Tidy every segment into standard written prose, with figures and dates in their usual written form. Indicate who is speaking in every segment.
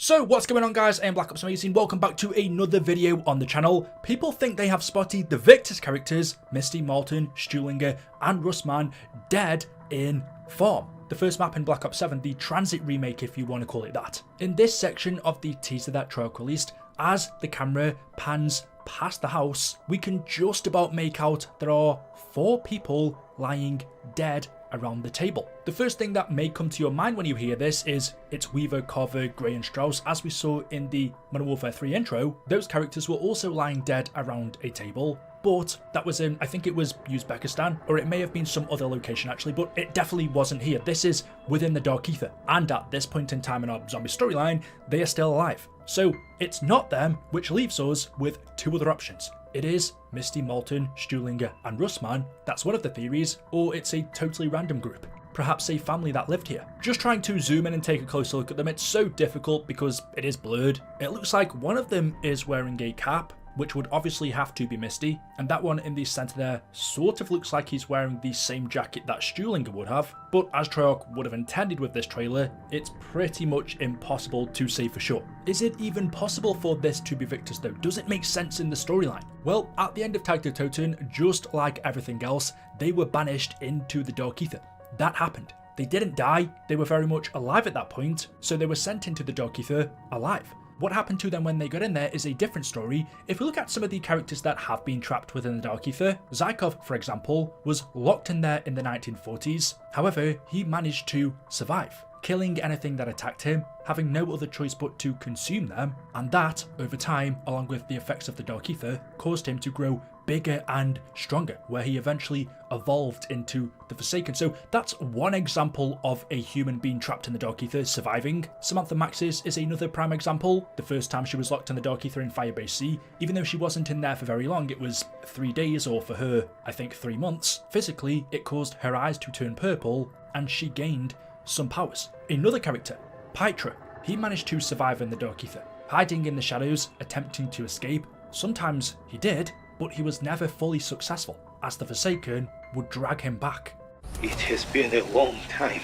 Speaker 1: So what's going on, guys? I am Black Ops Amazing. Welcome back to another video on the channel. People think they have spotted the Victis characters, Misty, Malton, Stuhlinger and Rustman, dead in farm. The first map in Black Ops 7, the TRANZIT remake if you want to call it that. In this section of the teaser that Treyarch released, as the camera pans past the house, we can just about make out there are 4 people lying dead around the table. The first thing that may come to your mind when you hear this is it's Weaver, Carver, Gray and Strauss. As we saw in the Modern Warfare 3 intro, those characters were also lying dead around a table, but that was in, I think it was Uzbekistan, or it may have been some other location actually, but it definitely wasn't here. This is within the Dark Aether, and at this point in time in our zombie storyline, they are still alive. So it's not them, which leaves us with 2 other options. It is Misty, Malton, Stuhlinger and Rustman, that's one of the theories, or it's a totally random group. Perhaps a family that lived here. Just trying to zoom in and take a closer look at them, it's so difficult because it is blurred. It looks like one of them is wearing a cap, which would obviously have to be Misty, and that one in the centre there sort of looks like he's wearing the same jacket that Stuhlinger would have, but as Treyarch would have intended with this trailer, it's pretty much impossible to say for sure. Is it even possible for this to be Victus though? Does it make sense in the storyline? Well, at the end of Tag the Totem, just like everything else, they were banished into the Dark Aether. That happened. They didn't die, they were very much alive at that point, so they were sent into the Dark Aether alive. What happened to them when they got in there is a different story. If we look at some of the characters that have been trapped within the Dark Aether, Zykov, for example, was locked in there in the 1940s. However, he managed to survive, killing anything that attacked him, having no other choice but to consume them, and that, over time, along with the effects of the Dark Aether, caused him to grow bigger and stronger, where he eventually evolved into the Forsaken. So that's one example of a human being trapped in the Dark Aether surviving. Samantha Maxis is another prime example. The first time she was locked in the Dark Aether in Firebase C, even though she wasn't in there for very long, it was 3 days, or for her, I think 3 months. Physically, it caused her eyes to turn purple, and she gained some powers. Another character, Pytra, he managed to survive in the Dark Aether, hiding in the shadows, attempting to escape. Sometimes he did, but he was never fully successful, as the Forsaken would drag him back.
Speaker 2: It has been a long time.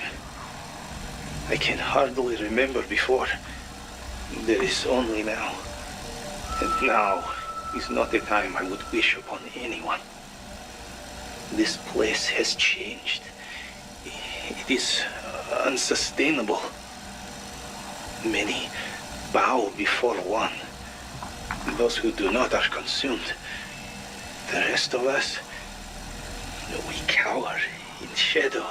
Speaker 2: I can hardly remember before. There is only now. And now is not a time I would wish upon anyone. This place has changed. It is unsustainable. Many bow before one. Those who do not are consumed. The rest of us, we cower in shadow.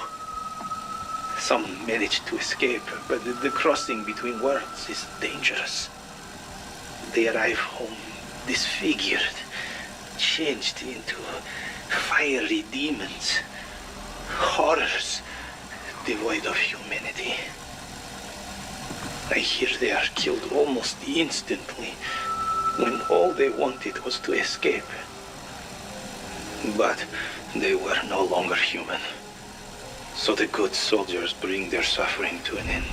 Speaker 2: Some manage to escape, but the crossing between worlds is dangerous. They arrive home disfigured, changed into fiery demons, horrors devoid of humanity. I hear they are killed almost instantly, when all they wanted was to escape. But they were no longer human. So the good soldiers bring their suffering to an end.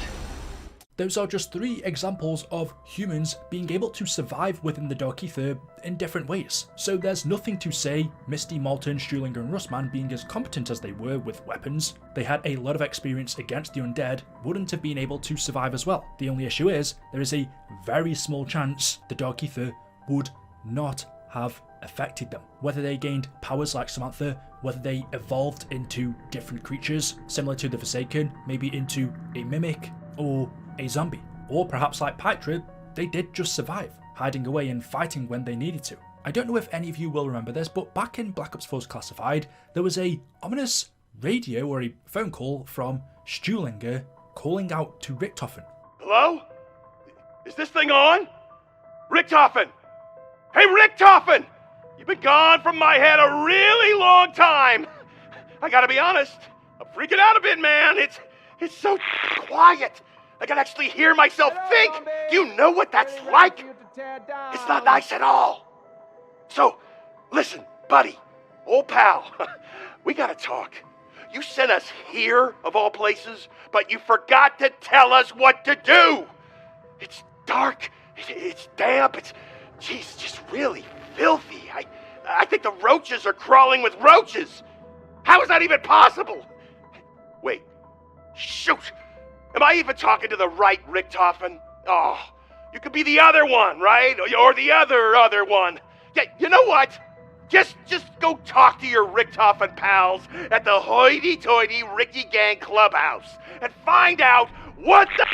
Speaker 1: Those are just 3 examples of humans being able to survive within the Dark Aether in different ways. So there's nothing to say Misty, Malton, Stuhlinger and Rustman, being as competent as they were with weapons, they had a lot of experience against the undead, wouldn't have been able to survive as well. The only issue is, there is a very small chance the Dark Aether would not have affected them. Whether they gained powers like Samantha, whether they evolved into different creatures, similar to the Forsaken, maybe into a mimic or a zombie. Or perhaps like Pytra, they did just survive, hiding away and fighting when they needed to. I don't know if any of you will remember this, but back in Black Ops 4's Classified, there was a ominous radio or a phone call from Stuhlinger calling out to Richtofen.
Speaker 3: Hello? Is this thing on? Richtofen! Hey, Richtofen! You've been gone from my head a really long time. I gotta be honest, I'm freaking out a bit, man. It's so quiet. I can actually hear myself think.
Speaker 4: Zombie.
Speaker 3: Do you know what that's like? It's not nice at all. So, listen, buddy, old pal, we gotta talk. You sent us here, of all places, but you forgot to tell us what to do. It's dark, it's damp, it's just really filthy. I think the roaches are crawling with roaches. How is that even possible? Wait, shoot. Am I even talking to the right Richtofen? Oh, You could be the other one, right? Or the other one. Yeah, you know what? Just go talk to your Richtofen pals at the hoity-toity Ricky Gang Clubhouse and find out what the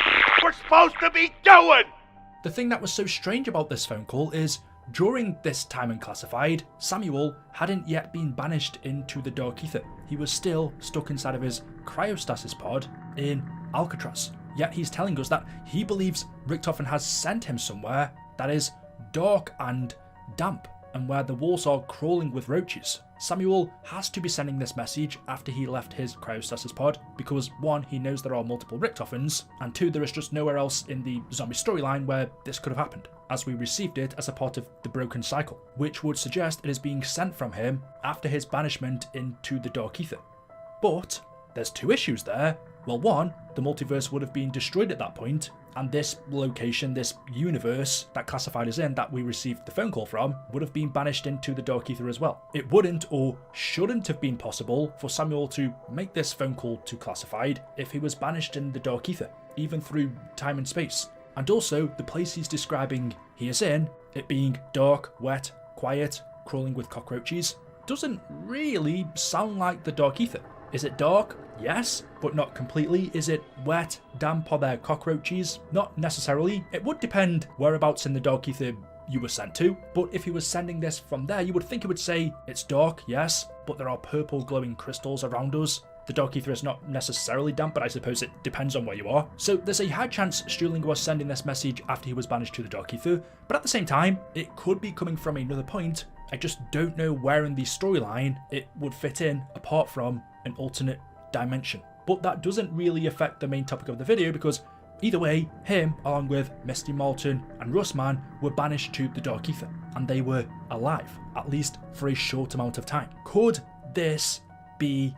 Speaker 3: we're supposed to be doing!
Speaker 1: The thing that was so strange about this phone call is, during this time in Classified, Samuel hadn't yet been banished into the Dark Aether. He was still stuck inside of his cryostasis pod in Alcatraz. Yet he's telling us that he believes Richtofen has sent him somewhere that is dark and damp, and where the walls are crawling with roaches. Samuel has to be sending this message after he left his cryostasis pod because 1, he knows there are multiple Richtofens, and 2, there is just nowhere else in the zombie storyline where this could have happened, as we received it as a part of the broken cycle, which would suggest it is being sent from him after his banishment into the Dark Aether. But there's 2 issues there. Well, 1, the multiverse would have been destroyed at that point, and this location, this universe that Classified is in, that we received the phone call from, would have been banished into the Dark Aether as well. It wouldn't or shouldn't have been possible for Samuel to make this phone call to Classified if he was banished in the Dark Aether, even through time and space. And also, the place he's describing he is in, it being dark, wet, quiet, crawling with cockroaches, doesn't really sound like the Dark Aether. Is it dark? Yes, but not completely. Is it wet, damp, are there cockroaches? Not necessarily. It would depend whereabouts in the Dark Aether you were sent to, but if he was sending this from there, you would think it would say, it's dark, yes, but there are purple glowing crystals around us. The Dark Aether is not necessarily damp, but I suppose it depends on where you are. So there's a high chance Stuhlinger was sending this message after he was banished to the Dark Aether, but at the same time, it could be coming from another point. I just don't know where in the storyline it would fit in apart from an alternate dimension. But that doesn't really affect the main topic of the video because either way, him along with Misty, Malton and Russman were banished to the Dark Aether and they were alive, at least for a short amount of time. Could this be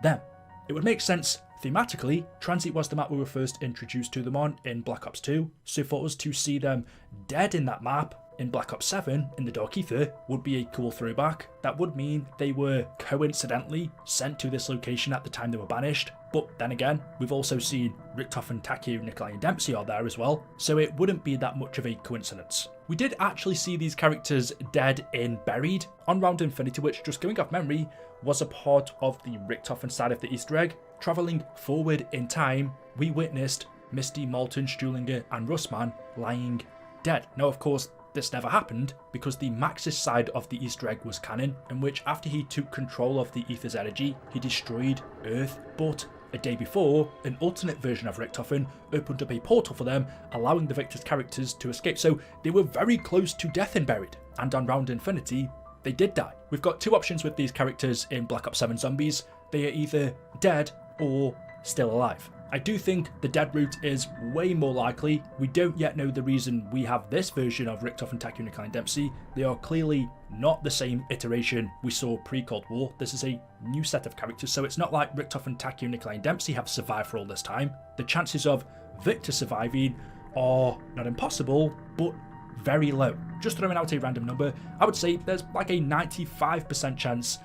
Speaker 1: them? It would make sense thematically. Transit was the map we were first introduced to them on in Black Ops 2, so for us to see them dead in that map in Black Ops 7 in the Dark Aether would be a cool throwback. That would mean they were coincidentally sent to this location at the time they were banished, but then again, we've also seen Richtofen, Takeo, Nikolai and Dempsey are there as well, so it wouldn't be that much of a coincidence. We did actually see these characters dead in Buried on Round Infinity, which, just going off memory, was a part of the Richtofen side of the Easter egg. Travelling forward in time, we witnessed Misty, Malton, Stuhlinger and Russman lying dead. Now of course, this never happened because the Maxis side of the Easter egg was canon, in which after he took control of the Aether's energy, he destroyed Earth, but a day before, an alternate version of Richtofen opened up a portal for them, allowing the Victus characters to escape. So they were very close to death in Buried, and on Round Infinity, they did die. We've got 2 options with these characters in Black Ops 7 Zombies. They are either dead or still alive. I do think the dead route is way more likely. We don't yet know the reason we have this version of Richtofen, Takeo, Nikolai and Dempsey. They are clearly not the same iteration we saw pre-Cold War. This is a new set of characters, so it's not like Richtofen, Takeo, Nikolai and Dempsey have survived for all this time. The chances of Victus surviving are not impossible, but very low. Just throwing out a random number, I would say there's like a 95% chance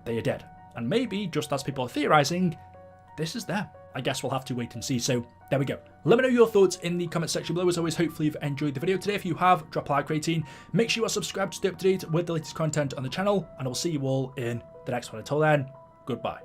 Speaker 1: they are dead. And maybe, just as people are theorizing, this is them. I guess we'll have to wait and see. So there we go. Let me know your thoughts in the comment section below. As always, hopefully you've enjoyed the video today. If you have, drop a like rating. Make sure you are subscribed to stay up to date with the latest content on the channel, and I'll see you all in the next one. Until then, goodbye.